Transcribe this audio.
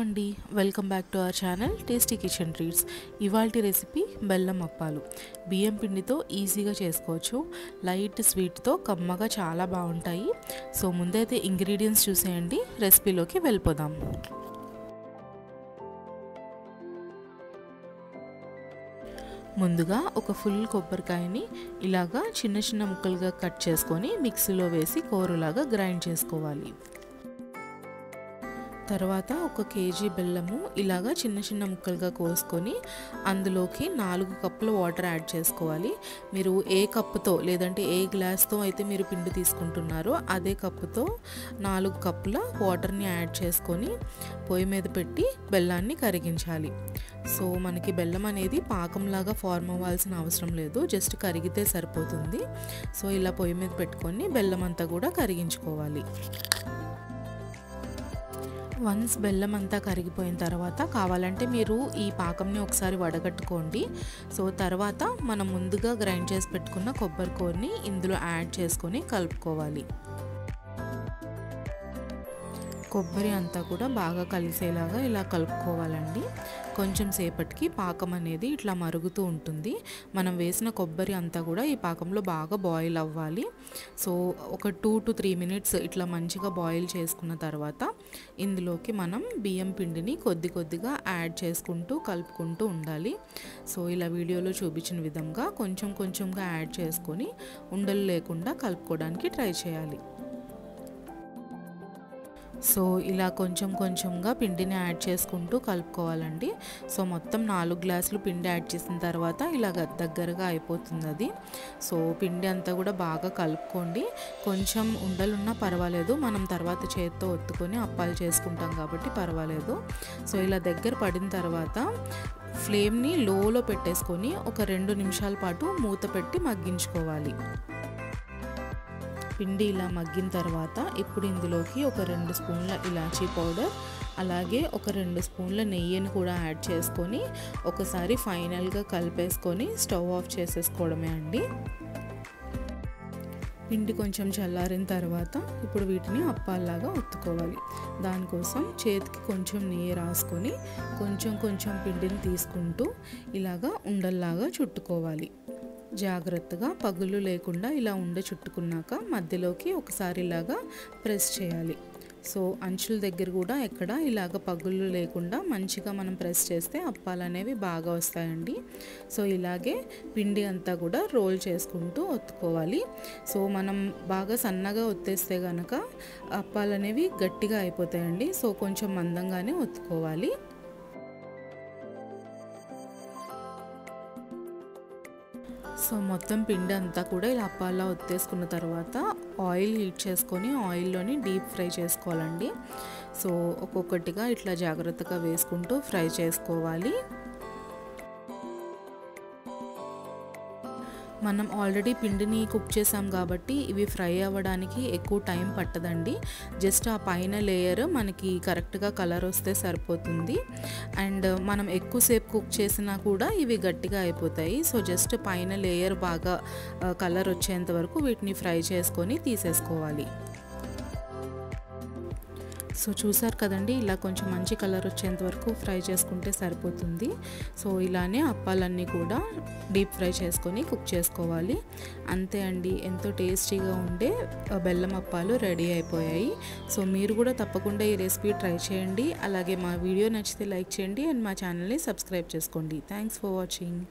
అండి, welcome back to our channel tasty kitchen treats. ఇవాల్టి recipe బెల్లం అప్పాలు. బియ్యం పిండితో ఈజీగా చేసుకోవచ్చు. లైట్ స్వీట్తో కమ్మగా చాలా బాగుంటాయి. సో ముందైతే ఇంగ్రీడియంట్స్ చూసేయండి, రెసిపీలోకి వెళ్ళిపోదాం. ముందుగా ఒక ఫుల్ కొబ్బరికాయని ఇలాగా చిన్న చిన్న ముక్కలుగా కట్ చేసుకొని మిక్సీలో వేసి కోరులాగా గ్రైండ్ చేసుకోవాలి. తర్వాత ఒక కేజీ బెల్లము ఇలాగా చిన్న చిన్న ముక్కలుగా కోసుకొని అందులోకి 4 కప్పుల వాటర్ యాడ్ చేసుకోవాలి. మీరు ఏ కప్పుతో లేదంటే ఏ గ్లాస్తో అయితే మీరు పిండి తీసుకుంటున్నారో అదే కప్పుతో 4 కప్పుల వాటర్ని యాడ్ చేసుకొని పొయ్యి మీద పెట్టి బెల్లాన్ని కరిగించాలి. సో మనకి బెల్లం అనేది పాకంలాగా ఫార్మ్ అవ్వాల్సిన అవసరం లేదు, జస్ట్ కరిగితే సరిపోతుంది. సో ఇలా పొయ్యి మీద పెట్టుకొని బెల్లం అంతా కూడా కరిగించుకోవాలి. వన్స్ బెల్లం అంతా కరిగిపోయిన తర్వాత కావాలంటే మీరు ఈ పాకంని ఒకసారి వడగట్టుకోండి. సో తర్వాత మనం ముందుగా గ్రైండ్ చేసి పెట్టుకున్న కొబ్బరి కోరుని ఇందులో యాడ్ చేసుకొని కలుపుకోవాలి. కొబ్బరి అంతా కూడా బాగా కలిసేలాగా ఇలా కలుపుకోవాలండి. కొంచెం సేపటికి పాకం అనేది ఇట్లా మరుగుతూ ఉంటుంది. మనం వేసిన కొబ్బరి అంతా కూడా ఈ పాకంలో బాగా బాయిల్ అవ్వాలి. సో ఒక 2 to 3 minutes ఇట్లా మంచిగా బాయిల్ చేసుకున్న తర్వాత ఇందులోకి మనం బియ్యం పిండిని కొద్ది కొద్దిగా యాడ్ చేసుకుంటూ కలుపుకుంటూ ఉండాలి. సో ఇలా వీడియోలో చూపించిన విధంగా కొంచెం కొంచెంగా యాడ్ చేసుకొని ఉండలు లేకుండా కలుపుకోవడానికి ట్రై చేయాలి. సో ఇలా కొంచెం కొంచెంగా పిండిని యాడ్ చేసుకుంటూ కలుపుకోవాలండి. సో మొత్తం 4 గ్లాసులు పిండి యాడ్ చేసిన తర్వాత ఇలా దగ్గరగా అయిపోతుంది అది. సో పిండి అంతా కూడా బాగా కలుపుకోండి. కొంచెం ఉండలున్నా పర్వాలేదు, మనం తర్వాత చేతితో ఒత్తుకొని అప్పాలు చేసుకుంటాం కాబట్టి పర్వాలేదు. సో ఇలా దగ్గర పడిన తర్వాత ఫ్లేమ్ని లోలో పెట్టేసుకొని ఒక 2 నిమిషాల పాటు మూత పెట్టి మగ్గించుకోవాలి. పిండి ఇలా మగ్గిన తర్వాత ఇప్పుడు ఇందులోకి ఒక 2 స్పూన్ల ఇలాచీ పౌడర్ అలాగే ఒక 2 స్పూన్ల నెయ్యిని కూడా యాడ్ చేసుకొని ఒకసారి ఫైనల్గా కలిపేసుకొని స్టవ్ ఆఫ్ చేసేసుకోవడమే అండి. పిండి కొంచెం చల్లారిన తర్వాత ఇప్పుడు వీటిని అప్పాల్లాగా ఒత్తుకోవాలి. దానికోసం చేతికి కొంచెం నెయ్యి రాసుకొని కొంచెం కొంచెం పిండిని తీసుకుంటూ ఇలాగా ఉండల్లాగా చుట్టుకోవాలి. జాగ్రత్తగా పగుళ్ళు లేకుండా ఇలా చుట్టుకున్నాక మధ్యలోకి ఒకసారి ఇలాగా ప్రెస్ చేయాలి. సో అంచుల దగ్గర కూడా ఎక్కడ ఇలాగ పగుళ్ళు లేకుండా మంచిగా మనం ప్రెస్ చేస్తే అప్పాలు అనేవి బాగా వస్తాయండి. సో ఇలాగే పిండి అంతా కూడా రోల్ చేసుకుంటూ ఒత్తుకోవాలి. సో మనం బాగా సన్నగా ఒత్తేస్తే కనుక అప్పాలు అనేవి గట్టిగా అయిపోతాయండి. సో కొంచెం మందంగానే ఒత్తుకోవాలి. సో మొత్తం పిండి అంతా కూడా ఇలా అప్పాలా ఒత్తేసుకున్న తర్వాత ఆయిల్ హీట్ చేసుకొని ఆయిల్లోని డీప్ ఫ్రై చేసుకోవాలండి. సో ఒక్కొక్కటిగా ఇట్లా జాగ్రత్తగా వేసుకుంటూ ఫ్రై చేసుకోవాలి. మనం ఆల్రెడీ పిండిని కుక్ చేసాం కాబట్టి ఇవి ఫ్రై అవ్వడానికి ఎక్కువ టైం పట్టదండి. జస్ట్ ఆ పైన లేయర్ మనకి కరెక్ట్గా కలర్ వస్తే సరిపోతుంది. అండ్ మనం ఎక్కువసేపు కుక్ చేసినా కూడా ఇవి గట్టిగా అయిపోతాయి. సో జస్ట్ పైన లేయర్ బాగా కలర్ వచ్చేంత వరకు వీటిని ఫ్రై చేసుకొని తీసేసుకోవాలి. సో చూసారు కదండి, ఇలా కొంచెం మంచి కలర్ వచ్చేంత వరకు ఫ్రై చేసుకుంటే సరిపోతుంది. సో ఇలానే అప్పాలన్నీ కూడా డీప్ ఫ్రై చేసుకొని కుక్ చేసుకోవాలి. అంతే అండి, ఎంతో టేస్టీగా ఉండే బెల్లం అప్పాలు రెడీ అయిపోయాయి. సో మీరు కూడా తప్పకుండా ఈ రెసిపీ ట్రై చేయండి. అలాగే మా వీడియో నచ్చితే లైక్ చేయండి అండ్ మా ఛానల్ని సబ్స్క్రైబ్ చేసుకోండి. Thanks for watching.